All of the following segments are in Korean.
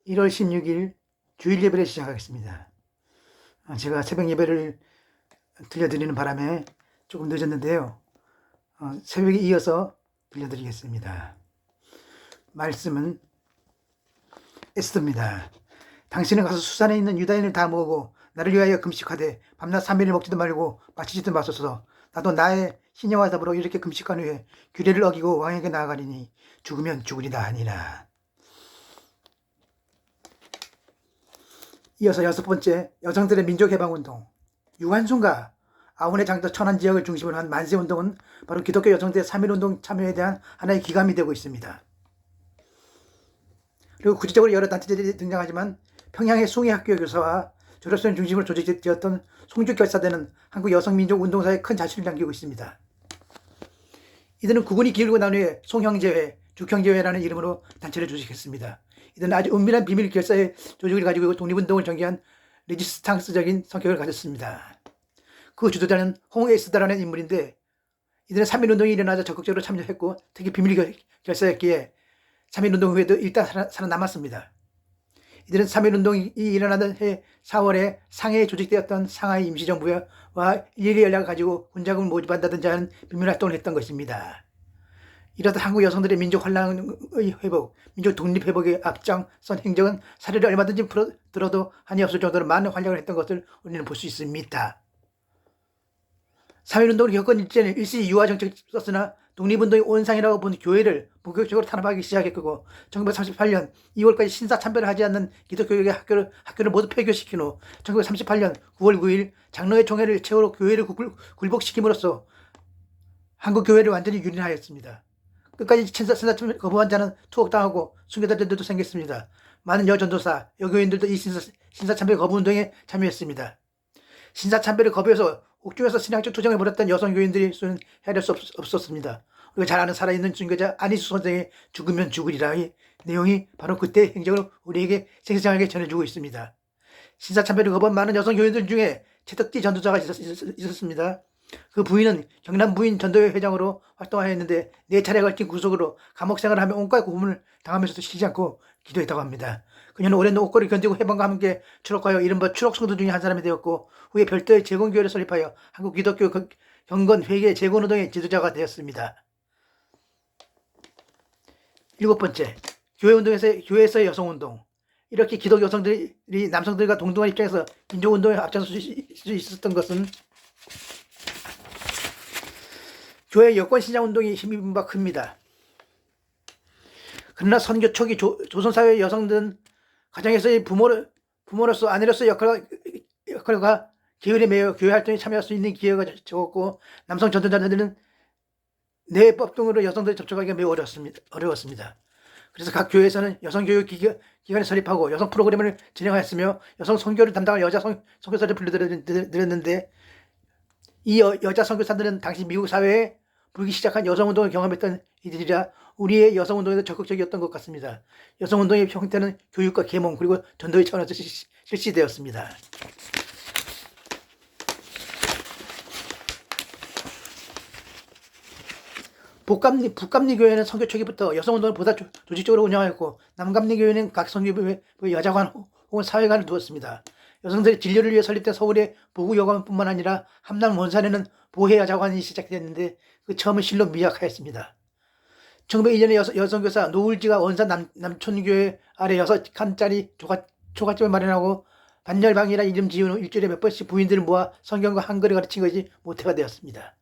1월 16일 주일 예배를 시작하겠습니다. 제가 새벽 예배를 들려드리는 바람에 조금 늦었는데요. 새벽에 이어서 들려드리겠습니다. 말씀은 에스더입니다. 당신은 가서 수산에 있는 유다인을 다 모으고 나를 위하여 금식하되 밤낮 3일을 먹지도 말고 마치지도 마소서. 나도 나의 신녀와 더불어 이렇게 금식한 후에 규례를 어기고 왕에게 나아가리니 죽으면 죽으리다 하니라. 이어서 6번째, 여성들의 민족해방운동. 유한순과 아혼의 장터 천안 지역을 중심으로 한 만세운동은 바로 기독교 여성들의 3.1운동 참여에 대한 하나의 기감이 되고 있습니다. 그리고 구체적으로 여러 단체들이 등장하지만 평양의 숭의학교 교사와 졸업생 중심으로 조직되었던 송주결사대는 한국 여성민족운동사에 큰 자신을 남기고 있습니다. 이들은 구군이 기울고 난 후에 송형제회, 죽형제회라는 이름으로 단체를 조직했습니다. 이들은 아주 은밀한 비밀 결사의 조직을 가지고 독립운동을 전개한 레지스탕스적인 성격을 가졌습니다. 그 주도자는 홍에스더라는 인물인데 이들은 3.1운동이 일어나자 적극적으로 참여했고 특히 비밀 결사였기에 3.1운동 후에도 일단 살아남았습니다. 이들은 3.1운동이 일어나던 해 4월에 상해에 조직되었던 상하이 임시정부와 일일이 연락을 가지고 군자금을 모집한다든지 하는 비밀활동을 했던 것입니다. 이러다 한국 여성들의 민족 환란의 회복, 민족 독립 회복에 앞장선 행적은 사례를 얼마든지 들어도 한이 없을 정도로 많은 활약을 했던 것을 우리는 볼 수 있습니다. 3.1운동을 겪은 일제는 일시 유화 정책을 썼으나 독립운동의 온상이라고 본 교회를 본격적으로 탄압하기 시작했고 1938년 2월까지 신사참배를 하지 않는 기독교육의 학교를 모두 폐교시킨 후 1938년 9월 9일 장로의 총회를 최후로 교회를 굴복시킴으로써 한국 교회를 완전히 유린하였습니다. 끝까지 신사참배를 거부한 자는 투옥당하고 순교자들도 생겼습니다. 많은 여전도사, 여교인들도 이 신사참배 거부운동에 참여했습니다. 신사참배를 거부해서 옥중에서 신앙적 투쟁을 벌였던 여성교인들의 수는 헤아릴 수 없었습니다. 우리가 잘 아는 살아있는 순교자 안희수 선생의 죽으면 죽으리라의 내용이 바로 그때의 행적을 우리에게 생생하게 전해주고 있습니다. 신사참배를 거부한 많은 여성교인들 중에 채덕지 전도자가 있었습니다. 그 부인은 경남 부인 전도회 회장으로 활동하였는데 4차례 걸친 구속으로 감옥생활을 하며 온갖 고문을 당하면서도 쉬지 않고 기도했다고 합니다. 그녀는 오랜 옥고를 견디고 해방과 함께 추록하여 이른바 추록성도 중에 한 사람이 되었고 후에 별도의 재건교회를 설립하여 한국 기독교 경건 회계 재건운동의 지도자가 되었습니다. 7번째, 교회에서의 여성운동. 이렇게 기독 여성들이 남성들과 동등한 입장에서 민족운동에 앞장설 수 있었던 것은 교회 여권신장운동이 힘입은 바 큽니다. 그러나 선교 초기 조선사회 여성들은 가정에서의 부모로서 아내로서 역할과 계율에 매여 교회 활동에 참여할 수 있는 기회가 적었고 남성 전도자들은 내법 등으로 여성들이 접촉하기가 매우 어려웠습니다. 그래서 각 교회에서는 여성교육 기관을 설립하고 여성 프로그램을 진행하였으며 여성 선교를 담당할 여자 선교사를 불러들였는데 이 여자 선교사들은 당시 미국 사회에 불기 시작한 여성운동을 경험했던 이들이라 우리의 여성운동에도 적극적이었던 것 같습니다. 여성운동의 형태는 교육과 계몽 그리고 전도의 차원에서 실시되었습니다. 북감리 교회는 선교 초기부터 여성운동을 보다 조직적으로 운영하였고 남감리 교회는 각 선교부에 여자관 혹은 사회관을 두었습니다. 여성들의 진료를 위해 설립된 서울의 보구여관뿐만 아니라 함남 원산에는 보혜여자관이 시작됐는데 그 처음은 실로 미약하였습니다. 1901년에 여성교사 노을지가 원산 남촌교회 아래 6칸짜리 초가집을 마련하고 반열방이라 이름 지은 후 일주일에 몇 번씩 부인들을 모아 성경과 한글을 가르친 것이 모태가 되었습니다.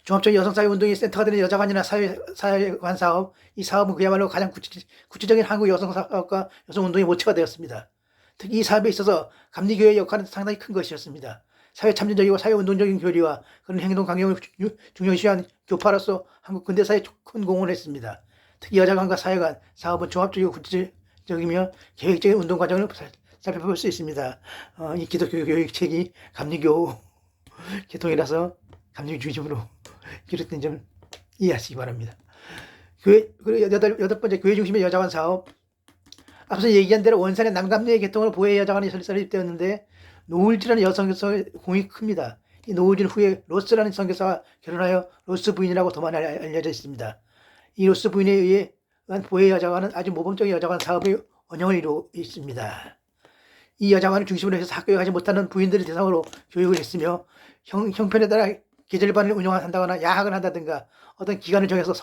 종합적인 여성사회운동의 센터가 되는 여자관이나 사회관 사업, 이 사업은 그야말로 가장 구체적인 한국 여성사업과 여성운동의 모체가 되었습니다. 특히 이 사업에 있어서 감리교회의 역할은 상당히 큰 것이었습니다. 사회 참전적이고 사회운동적인 교리와 그런 행동 강령을 중요시한 교파로서 한국 근대사에 큰 공헌을 했습니다. 특히 여자관과 사회관 사업은 종합적이고 구체적이며 계획적인 운동 과정을 살펴볼 수 있습니다. 이 기독교 교육책이 감리교 계통이라서 감리교 중심으로 기록된 점을 이해하시기 바랍니다. 그리고 8번째, 교회 중심의 여자관 사업. 앞서 얘기한 대로 원산의 남감리의 계통으로 보혜 여자관이 설립되었는데 노을지라는 여성교사의 공이 큽니다. 이 노을지는 후에 로스라는 선교사와 결혼하여 로스 부인이라고 더 많이 알려져 있습니다. 이 로스 부인에 의한 보혜 여자관은 아주 모범적인 여자관 사업의 원형을 이루고 있습니다. 이 여자관을 중심으로 해서 학교에 가지 못하는 부인들을 대상으로 교육을 했으며 형편에 따라 계절반을 운영한다거나 야학을 한다든가 어떤 기간을 정해서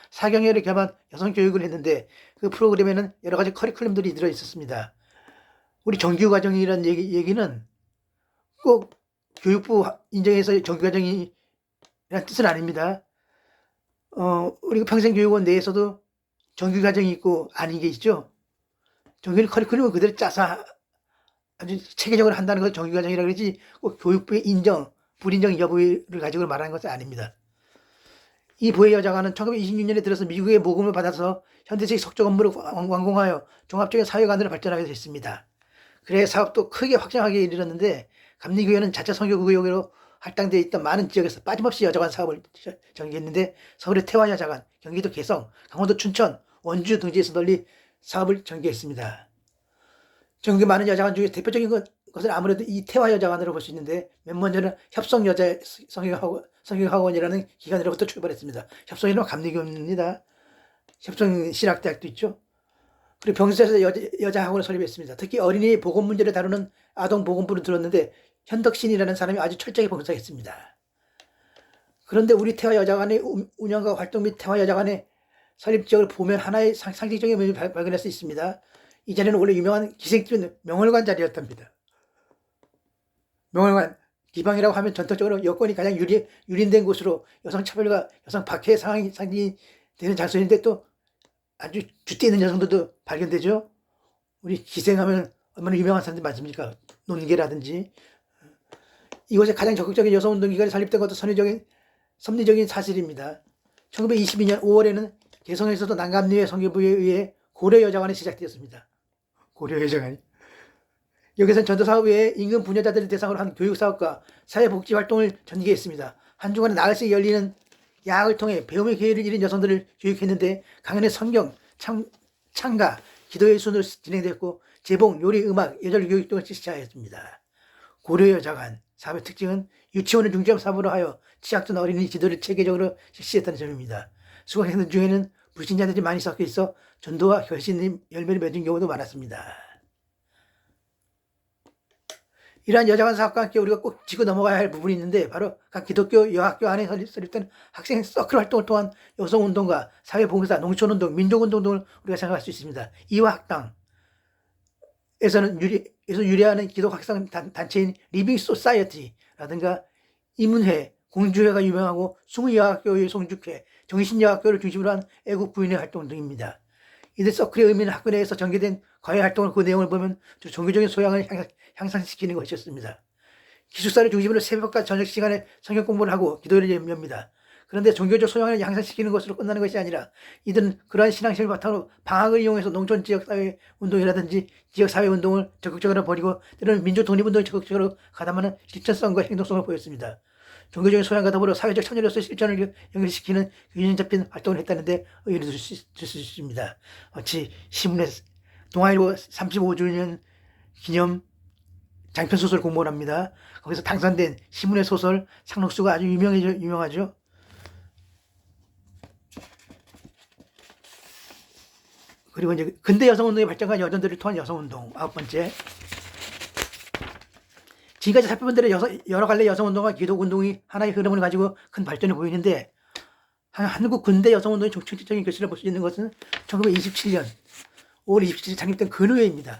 사경회를 겸한 여성 교육을 했는데 그 프로그램에는 여러 가지 커리큘럼들이 들어 있었습니다. 우리 정규과정이라는 얘기는 꼭 교육부 인정해서 정규과정이라는 뜻은 아닙니다. 우리가 평생교육원 내에서도 정규과정이 있고 아닌 게 있죠. 정규 커리큘럼을 그대로 짜서 아주 체계적으로 한다는 것을 정규과정이라고 그러지 꼭 교육부의 인정, 불인정 여부를 가지고 말하는 것은 아닙니다. 이 보혜 여자관은 1926년에 들어서 미국의 모금을 받아서 현대식 석조 건물을 완공하여 종합적인 사회관으로 발전하게 됐습니다. 그래 사업도 크게 확장하게 이르렀는데 감리교회는 자체 선교구역으로 할당되어 있던 많은 지역에서 빠짐없이 여자관 사업을 전개했는데 서울의 태화여자관, 경기도 개성, 강원도 춘천, 원주 등지에서 널리 사업을 전개했습니다. 전국의 많은 여자관 중에 대표적인 것은 아무래도 이 태화여자관으로 볼 수 있는데 맨 먼저는 협성여자 성경학원이라는 기관으로부터 출발했습니다. 협성이란 감리교입니다. 협성신학대학도 있죠. 그리고 병사에서 여자 학원을 설립했습니다. 특히 어린이 보건 문제를 다루는 아동보건부를 들었는데 현덕신이라는 사람이 아주 철저히 봉사했습니다. 그런데 우리 태화여자관의 운영과 활동 및 태화여자관의 설립 지역을 보면 하나의 상징적인 의미를 발견할 수 있습니다. 이 자리는 원래 유명한 기생집 명월관 자리였답니다. 명월관, 기방이라고 하면 전통적으로 여권이 가장 유린된 곳으로 여성 차별과 여성 박해 상징이 되는 장소인데 또 아주 주대 있는 여성들도 발견되죠. 우리 기생하면 얼마나 유명한 사람들 많습니까? 논계라든지. 이곳에 가장 적극적인 여성운동기관이 설립된 것도 섭리적인 사실입니다. 1922년 5월에는 개성에서도 난감리회 선교부에 의해 고려여자관이 시작되었습니다. 고려여자관이. 여기서는 전도사업 외에 인근 부녀자들을 대상으로 한 교육사업과 사회복지활동을 전개했습니다. 한 주간에 나흘씩 열리는 야학을 통해 배움의 기회를 잃은 여성들을 교육했는데 강연의 성경, 창가, 기도의 순으로 진행됐고 재봉, 요리, 음악, 예절 교육 등을 실시하였습니다. 고려여자관 사업의 특징은 유치원을 중점 사업으로 하여 취약전 어린이 지도를 체계적으로 실시했다는 점입니다. 수강생들 중에는 불신자들이 많이 섞여 있어 전도와 결신의 열매를 맺은 경우도 많았습니다. 이러한 여자관 사업과 함께 우리가 꼭 짚고 넘어가야 할 부분이 있는데 바로 각 기독교 여학교 안에 설립된 학생 서클 활동을 통한 여성운동과 사회봉사, 농촌운동, 민족운동 등을 우리가 생각할 수 있습니다. 이화학당에서 유래하는 기독 학생 단체인 리빙 소사이어티라든가 이문회, 공주회가 유명하고 숭의여학교의 송죽회, 정신여학교를 중심으로 한 애국 부인의 활동 등입니다. 이들 서클의 의미는 학교 내에서 전개된 과외 활동을 그 내용을 보면 종교적인 소양을 향상시키는 것이었습니다. 기숙사를 중심으로 새벽과 저녁 시간에 성경 공부를 하고 기도를 엽니다. 그런데 종교적 소양을 향상시키는 것으로 끝나는 것이 아니라 이들은 그러한 신앙심을 바탕으로 방학을 이용해서 농촌 지역사회 운동이라든지 지역사회 운동을 적극적으로 벌이고 때로는 민족 독립운동에 적극적으로 가담하는 실천성과 행동성을 보였습니다. 종교적인 소양과 더불어 사회적 참여로서 실천을 연결시키는 균형 잡힌 활동을 했다는데 의의를 줄 수 있습니다. 마치 신문에 동아일보 35주년 기념 장편소설 공모를 합니다. 거기서 당선된 신문의 소설 상록수가 아주 유명하죠. 그리고 이제 근대 여성운동의 발전과 여전들을 통한 여성운동 9번째. 지금까지 살펴본 대로 여러 갈래 여성운동과 기독운동이 하나의 흐름을 가지고 큰 발전을 보이는데 한국 근대 여성운동의 정치적인 결실을 볼 수 있는 것은 1927년 5월 27일 창립된 근의회입니다.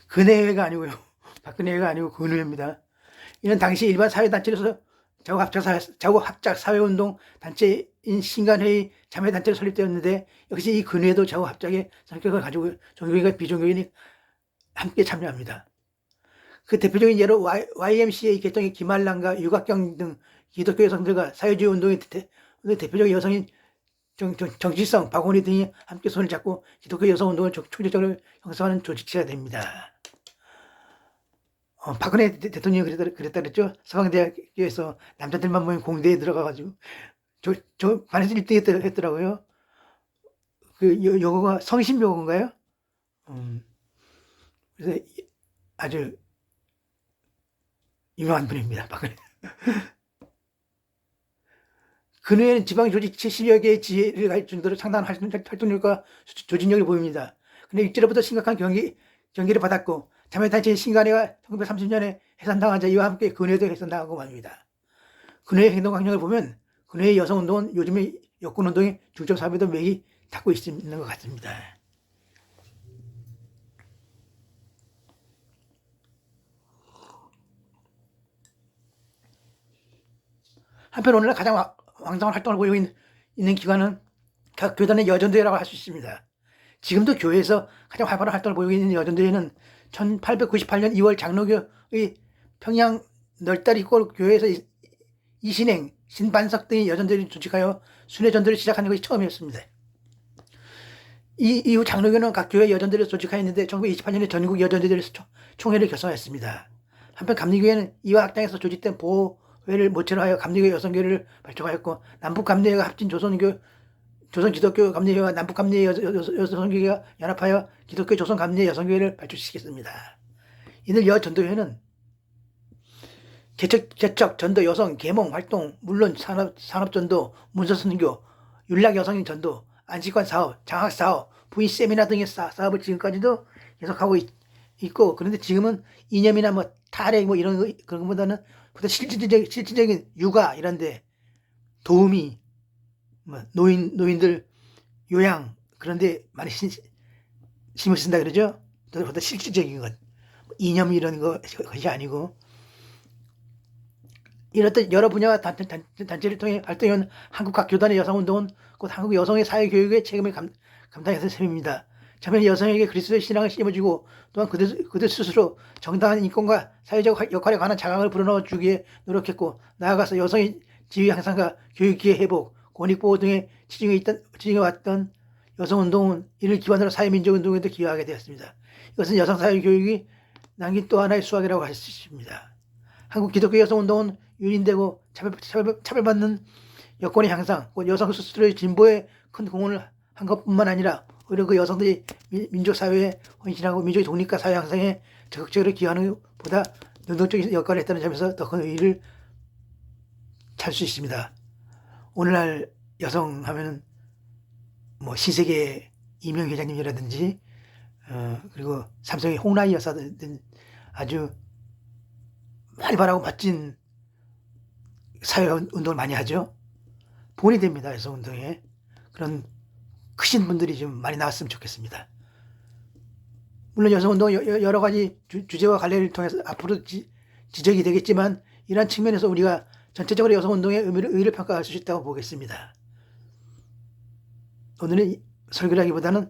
근혜회가 아니고요. 박근혜회가 아니고 근의회입니다. 이는 당시 일반 사회단체로서 자국합작 사회운동 단체인 신간회의 자매단체로 설립되었는데 역시 이 근의회도 자국합작의 성격을 가지고 종교인과 비종교인이 함께 참여합니다. 그 대표적인 예로 YMCA 개통의 김한란과 유각경 등 기독교 여성들과 사회주의 운동의 대표적인 여성인 정치성, 박원희 등이 함께 손을 잡고 기독교 여성운동을 총체적으로 형성하는 조직체가 됩니다. 박근혜 대통령이 그랬다 그랬죠. 서강대학교에서 남자들만 모인 공대에 들어가가지고 저 반에서 1등 했더라고요. 그 요거가 성심요건가요? 그래서 아주 유명한 분입니다. 박근혜. 근후에는 지방 조직 70여 개의 지혜를 가질 정도로 상당한 활동력과 조직력을 보입니다. 그런데 일제로부터 심각한 경기를 받았고 자매단체인 신간회가 1930년에 해산당하자 이와 함께 근회도 해산당하고 말입니다. 근회의 행동강령을 보면 근회의 여성운동은 요즘의 여권운동의 중점 사업에도 맥이 닿고 있는 것 같습니다. 한편 오늘날 가장 왕성한 활동을 보이고 있는 기관은 각 교단의 여전대회라고 할 수 있습니다. 지금도 교회에서 가장 활발한 활동을 보이고 있는 여전대회는 1898년 2월 장로교의 평양 널다리골 교회에서 이신행, 신반석 등의 여전대회를 조직하여 순회전도를 시작하는 것이 처음이었습니다. 이후 장로교는 각 교회 여전대회를 조직하였는데 1928년에 전국 여전대회를 총회를 결성했습니다. 한편 감리교회는 이와 학당에서 조직된 보호회를 모체로 하여 감리교 여성교회를 발족하였고 남북감리회가 합친 조선기독교 감리회와 남북감리회 여성교회가 연합하여 기독교 조선감리회 여성교회를 발족시켰습니다. 이들 여전도회는 개척, 전도, 여성, 계몽 활동, 물론 산업전도, 문서선교, 윤락여성인 전도, 안식관 사업, 장학사업, 부인 세미나 등의 사업을 지금까지도 계속하고 있고, 그런데 지금은 이념이나 뭐 탈핵 뭐 이런 그런 것보다는 보다 실질적인 육아 이런데 도우미, 뭐 노인들 요양 그런데 많이 힘을 쓴다 그러죠. 보다 실질적인 것, 이념 이런 것이 아니고. 이렇듯 여러 분야와 단체를 통해 활동해온 한국 각 교단의 여성운동은 곧 한국 여성의 사회교육의 책임을 감당했던 셈입니다. 자면 여성에게 그리스도의 신앙을 심어주고 또한 그들 스스로 정당한 인권과 사회적 역할에 관한 자각을 불어넣어 주기에 노력했고 나아가서 여성의 지위 향상과 교육기회 회복, 권익보호 등의 지정해왔던 여성운동은 이를 기반으로 사회민족운동에도 기여하게 되었습니다. 이것은 여성사회교육이 남긴 또 하나의 수확이라고 할 수 있습니다. 한국 기독교 여성운동은 유린되고 차별받는 여건의 향상, 여성 스스로의 진보에 큰 공헌을 한 것뿐만 아니라 오히려 그 여성들이 민족사회에 헌신하고 민족의 독립과 사회 향상에 적극적으로 기여하는 것보다 능동적인 역할을 했다는 점에서 더 큰 의의를 찾을 수 있습니다. 오늘날 여성 하면은 뭐 신세계 이명 회장님이라든지 그리고 삼성의 홍라희 여사든 아주 활발하고 멋진 사회운동을 많이 하죠. 본이 됩니다. 여성운동에. 그런 크신 분들이 좀 많이 나왔으면 좋겠습니다. 물론 여성운동은 여러 가지 주제와 관례를 통해서 앞으로 지적이 되겠지만 이러한 측면에서 우리가 전체적으로 여성운동의 의미를 평가할 수 있다고 보겠습니다. 오늘은 설교라기보다는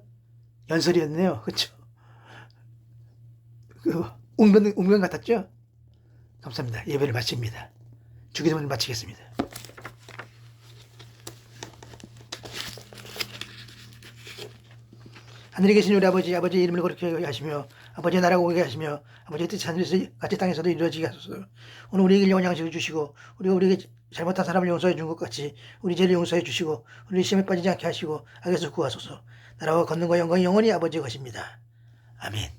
연설이었네요. 그렇죠? 웅변 같았죠? 감사합니다. 예배를 마칩니다. 주기도문을 마치겠습니다. 하늘에 계신 우리 아버지의 이름을 거룩하게 하시며 아버지의 나라가 오게 하시며 아버지의 뜻이 하늘에서 같이 땅에서도 이루어지게 하소서. 오늘 우리에게 일용할 양식을 주시고 우리가 우리에게 잘못한 사람을 용서해 준 것 같이 우리 죄를 용서해 주시고 우리 시험에 빠지지 않게 하시고 악에서 구하소서. 나라와 권능과 영광이 영원히 아버지의 것입니다. 아멘.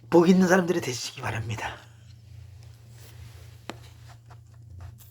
복 있는 사람들이 되시기 바랍니다.